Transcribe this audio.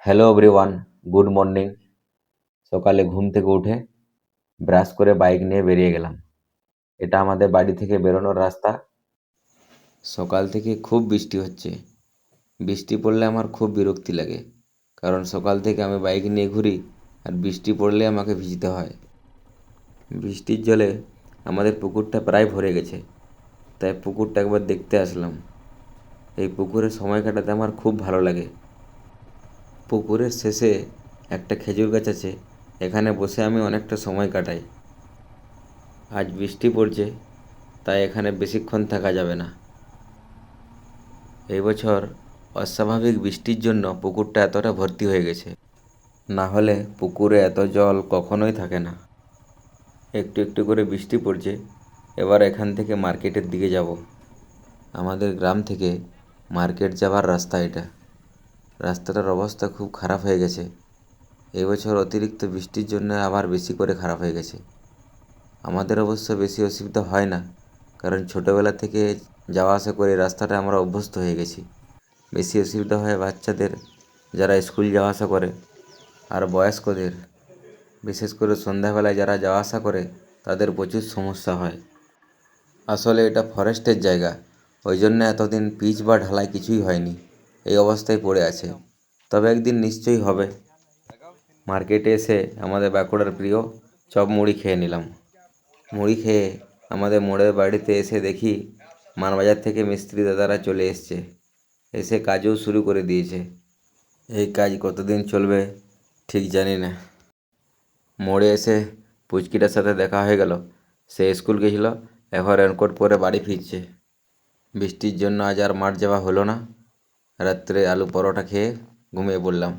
Hello everyone, good morning. সকালে ঘুম থেকে উঠে ব্রাশ করে বাইক নিয়ে বেরিয়ে গেলাম। এটা আমাদের বাড়ি থেকে বেরোনোর রাস্তা। সকাল থেকে খুব বৃষ্টি হচ্ছে। বৃষ্টি পড়লে আমার খুব বিরক্তি লাগে, কারণ সকাল থেকে আমি বাইক নিয়ে ঘুরি আর বৃষ্টি পড়লে আমাকে ভিজতে হয়। বৃষ্টির জলে আমাদের পুকুরটা প্রায় ভরে গেছে, তাই পুকুরটা একবার দেখতে আসলাম। এই পুকুরে সময় কাটাতে আমার খুব ভালো লাগে। পুকুরের শেষে একটা খেজুর গাছ আছে, এখানে বসে আমি অনেকটা সময় কাটাই। আজ বৃষ্টি পড়ছে, তাই এখানে বেশিক্ষণ থাকা যাবে না। এই বছর অস্বাভাবিক বৃষ্টির জন্য পুকুরটা এতটা ভর্তি হয়ে গেছে, না হলে পুকুরে এত জল কখনোই থাকে না। একটু একটু করে বৃষ্টি পড়ছে। এবার এখান থেকে মার্কেটের দিকে যাব। আমাদের গ্রাম থেকে মার্কেট যাবার রাস্তা এটা। রাস্তাটার অবস্থা খুব খারাপ হয়ে গেছে। এবছর অতিরিক্ত বৃষ্টির জন্য আবার বেশি করে খারাপ হয়ে গেছে। আমাদের অবশ্য বেশি অসুবিধা হয় না, কারণ ছোটোবেলা থেকে যাওয়া আসা করে রাস্তাটা আমরা অভ্যস্ত হয়ে গেছি। বেশি অসুবিধা হয় বাচ্চাদের, যারা স্কুল যাওয়া আসা করে, আর বয়স্কদের। বিশেষ করে সন্ধ্যাবেলায় যারা যাওয়া আসা করে তাদের প্রচুর সমস্যা হয়। আসলে এটা ফরেস্টের জায়গা, ওই জন্য এতদিন পিচ বা ঢালাই কিছুই হয়নি, এই অবস্থায় পড়ে আছে। তবে একদিন নিশ্চয়ই হবে। মার্কেটে এসে আমাদের বাঁকুড়ার প্রিয় চপ মুড়ি খেয়ে নিলাম। মুড়ি খেয়ে আমাদের মোড়ের বাড়িতে এসে দেখি মানবাজার থেকে মিস্ত্রি দাদারা চলে এসছে, এসে কাজও শুরু করে দিয়েছে। এই কাজ কতদিন চলবে ঠিক জানি না। মোড়ে এসে পুচকিটার সাথে দেখা হয়ে গেল। সে স্কুল গেছিল, এখন রেনকোট পরে বাড়ি ফিরছে। বৃষ্টির জন্য আজ আর মাঠ যাওয়া হলো না। রাত্রে আলু পরোটা খেয়ে ঘুমিয়ে পড়লাম।